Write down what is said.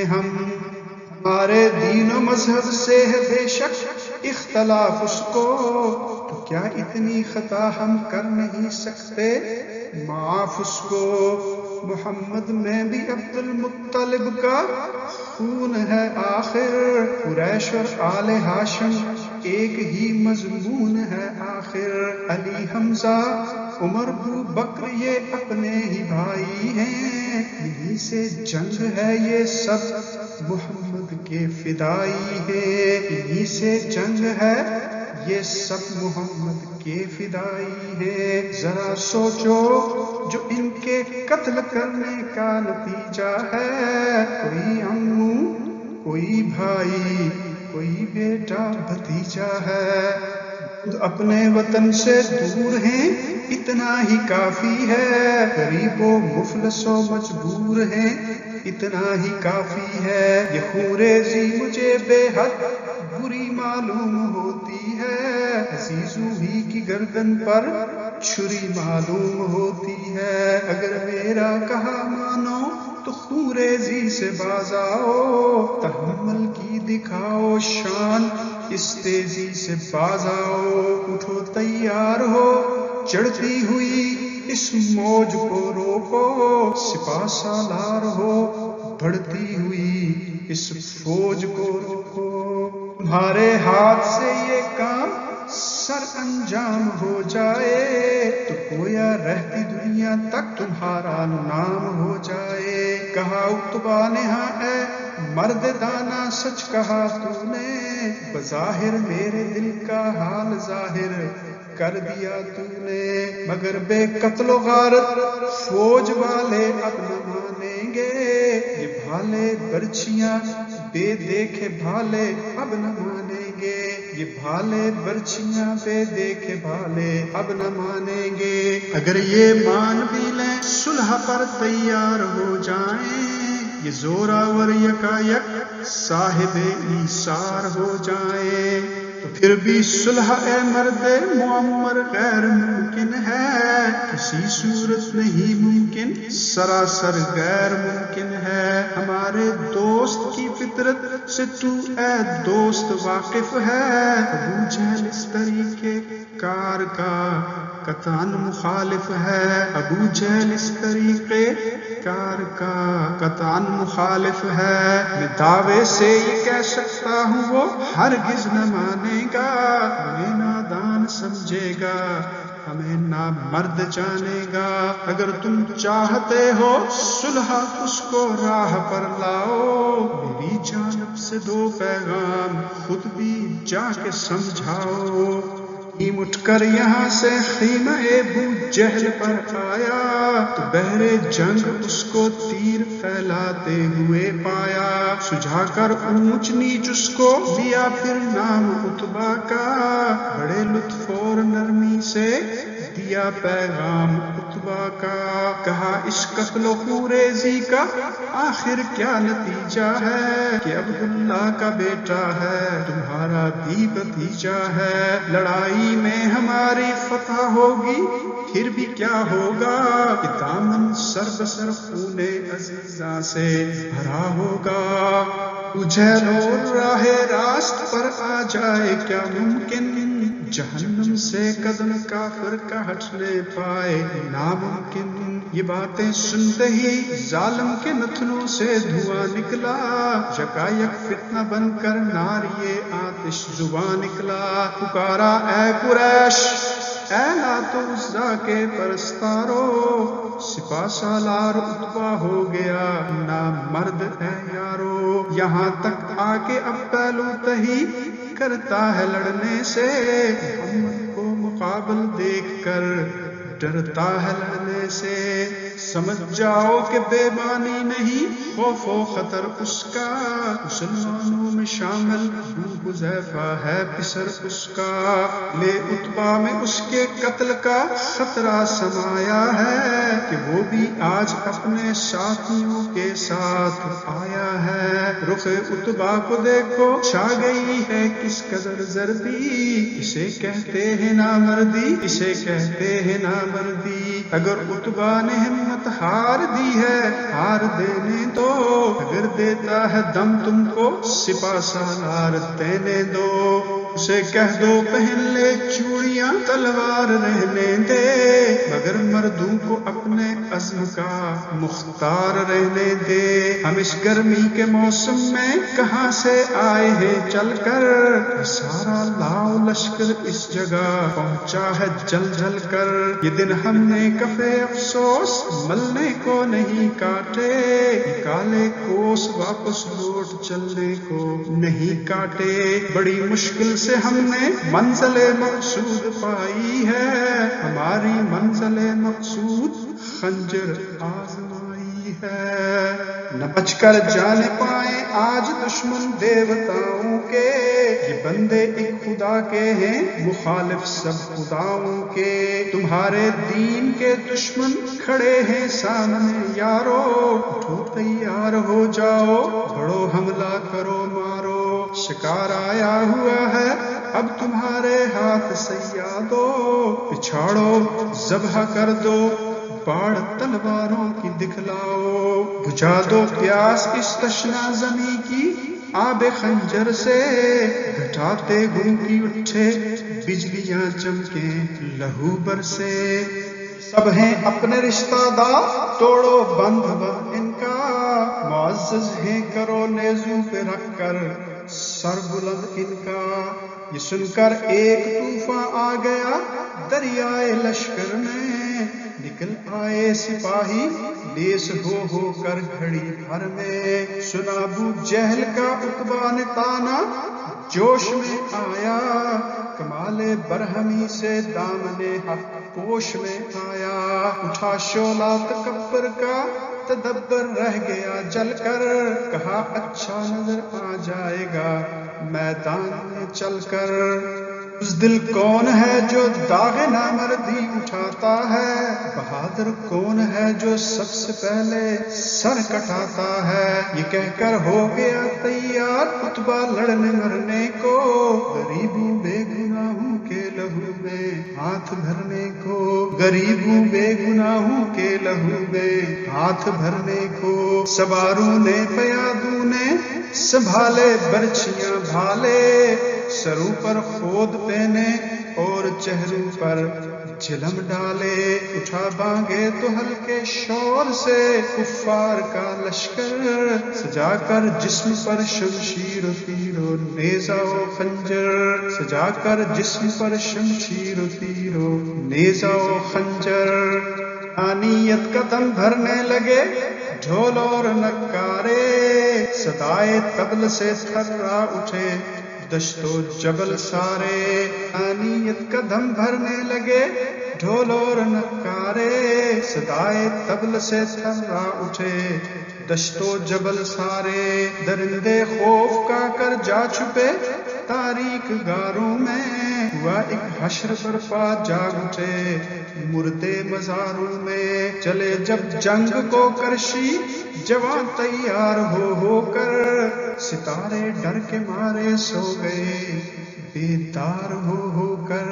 ہم ہمارے دین و مذہب سے ہے بے شک اختلاف اس کو، تو کیا اتنی خطا ہم کر نہیں سکتے معاف اس کو؟ محمد میں بھی عبد المطلب کا خون ہے آخر، قریش اور آل ہاشم ایک ہی مضمون ہے آخر، علی حمزہ عمر ابو بکر یہ اپنے ہی بھائی ہیں، یہی سے جنگ ہے یہ سب محمد کے فدائی ہے، یہی سے جنگ ہے یہ سب محمد کے فدائی ہے۔ ذرا سوچو جو ان کے قتل کرنے کا نتیجہ ہے، کوئی عمو کوئی بھائی کوئی بیٹا بھتیجا ہے، خود اپنے وطن سے دور ہیں اتنا ہی کافی ہے، غریب و مفلس و مجبور ہیں اتنا ہی کافی ہے، یہ خوریزی مجھے بے حد بری معلوم ہوتی ہے، عزیزو ہی کی گردن پر چھری معلوم ہوتی ہے، اگر میرا کہا مانو تو خوریزی سے باز آؤ، تحمل کی دکھاؤ شان اس تیزی سے باز آؤ، اٹھو تیار ہو چڑھتی ہوئی اس موج کو روکو، سپاہ سالار ہو بڑھتی ہوئی اس فوج کو روکو، تمہارے ہاتھ سے یہ کام سر انجام ہو جائے تو گویا رہتی دنیا تک تمہارا نام ہو جائے، کہا عتبہ نے ہاں اے مرد دانا سچ کہا تو نے، بظاہر میرے دل کا حال ظاہر کر دیا تو نے، مگر بے قتل و غارت فوج والے اب نہ مانیں گے، یہ بھالے برچیاں بے دیکھے بھالے اب نہ مانیں گے، یہ بھالے برچیاں بے دیکھے بھالے اب نہ مانیں گے، اگر یہ مان بھی لیں صلح پر تیار ہو جائیں، یہ زوراور یکا یک صاحب ایثار ہو جائیں، تو پھر بھی صلح اے مرد معمر غیر ممکن ہے، کسی صورت نہیں ممکن سراسر غیر ممکن ہے، ہمارے دوست کی فطرت سے تو اے دوست واقف ہے، ابو جہل اس طریقے کار کا قطعاً مخالف ہے، ابو جہل اس طریقے کار کا قطعاً مخالف ہے، میں دعوے سے یہ کہہ سکتا ہوں وہ ہرگز نہ مانے گا، ہمیں نادان سمجھے گا ہمیں نامرد جانے گا، اگر تم چاہتے ہو صلح اس کو راہ پر لاؤ، میری جانب سے دو پیغام خود بھی جا کے سمجھاؤ، اٹھ کر یہاں سے خیمہ ابو جہل پر آیا، تو بحر جنگ اس کو تیر پھیلاتے ہوئے پایا، سجھا کر اونچ نیچ اس کو لیا پھر نام عتبہ کا، بڑے لطف اور نرمی سے دیا پیغام عتبہ کا، کہا اس قتل و خوریزی کا آخر کیا نتیجہ ہے، کہ عبداللہ کا بیٹا ہے تمہارا بھی بھتیجا ہے، لڑائی میں ہماری فتح ہوگی پھر بھی کیا ہوگا، کہ دامن سر بسر خون عزیزاں سے بھرا ہوگا، اجھل اور راہ راست پر آ جائے کیا ممکن، جہنم سے قدم کافر کا ہٹنے پائے ناممکن، یہ باتیں سنتے ہی ظالم کے نتنوں سے دھواں نکلا، یکا یک فتنہ بن کر ناریے آتش زباں نکلا، پکارا اے قریش اے لات و عزا کے پرستارو، سپاہ سالار عتبہ ہو گیا نامرد اے یارو، یہاں تک آ کے اب پہلو تہی کرتا ہے لڑنے سے، محمد کو مقابل دیکھ کر ڈرتا ہے لڑنے سے، سمجھ جاؤ کہ بے معنی نہیں خوف و خطر اس کا، مسلمانوں میں شامل ابو حذیفہ ہے پسر اس کا، لے عتبہ میں اس کے قتل کا خطرہ سمایا ہے، کہ وہ بھی آج اپنے ساتھیوں کے ساتھ آیا ہے، رخ عتبہ کو دیکھو چھا گئی ہے کس قدر زردی، اسے کہتے ہیں نامردی اسے کہتے ہیں نامردی، اگر عتبہ نے ہمت ہمت ہار دی ہے، ہار دینے دو، اگر دیتا ہے دم تم کو سپہ سالار دینے دو، اسے کہہ دو پہن لے چوڑیاں تلوار رہنے دے، مگر مردوں کو اپنے عزم کا مختار رہنے دے، ہم اس گرمی کے موسم میں کہاں سے آئے ہیں چل کر، سارا لاؤ لشکر اس جگہ پہنچا ہے جل جل کر، یہ دن ہم نے کفے افسوس ملنے کو نہیں کاٹے، یہ کالے کوس واپس لوٹ چلنے کو نہیں کاٹے، بڑی مشکل سے ہم نے منزل مقصود پائی ہے، ہماری منزل مقصود خنجر آزمائی ہے، نہ بچ کر جانے پائیں آج دشمن دیوتاؤں کے، یہ بندے ایک خدا کے ہیں مخالف سب خداؤں کے، تمہارے دین کے دشمن کھڑے ہیں سامنے یارو، اٹھو تیار ہو جاؤ بڑو حملہ کرو مارو، شکار آیا ہوا ہے اب تمہارے ہاتھ سیادو، پچھاڑو ذبح کر دو باڑ تلواروں کی دکھلاؤ، بجھا دو پیاس اس تشنا زمیں کی آب خنجر سے، گھٹاتے گھومتی اٹھے بجلیاں چمکیں لہو برسے، سب ہیں اپنے رشتہ دار توڑو بندھوا ان کا، معزز ہیں کرو نیزوں پہ رکھ کر سر بلند ان کا، یہ سن کر ایک طوفان آ گیا دریائے لشکر میں، نکل آئے سپاہی لیس ہو کر گھڑی بھر میں، سنا ابو جہل کا عتبہ نے تانا جوش میں آیا، کمال برہمی سے دامن حق پوش میں آیا، اٹھا شعلہ تکبر کا تدبر رہ گیا جل کر، کہا اچھا نظر آ جائے گا میدان میں چل کر، اس دل کون ہے جو داغ نامردی اٹھاتا ہے، بہادر کون ہے جو سب سے پہلے سر کٹاتا ہے، یہ کہہ کر ہو گیا تیار عتبہ لڑنے مرنے کو، غریبوں بے گناہوں کے لہو میں ہاتھ بھرنے کو، غریبوں بے گناہوں کے لہو میں ہاتھ بھرنے کو، سواروں نے پیادوں نے سنبھالے برچھیاں بھالے، سروں پر خود پہنے اور چہروں پر جلم ڈالے، اٹھا بانگے تو ہلکے شور سے کفار کا لشکر، سجا کر جسم پر شمشیر و تیر و نیزہ و خنجر، سجا کر جسم پر شمشیر و تیر و نیزہ و خنجر، آنیت کا دم بھرنے لگے ڈھول اور نکارے، صدائے طبل سے تھرا اٹھے دشت و جبل سارے، آنیت کا دم بھرنے لگے ڈھول اور نکارے، صدائے طبل سے تھرا اٹھے دشت و جبل سارے، درندے خوف کا کر جا چھپے تاریک غاروں میں، ہوا ایک حشر برپا جاگ اٹھے مردے مزاروں میں، چلے جب جنگ کو کرشی جوان تیار ہو کر، ستارے ڈر کے مارے سو گئے بیدار ہو کر،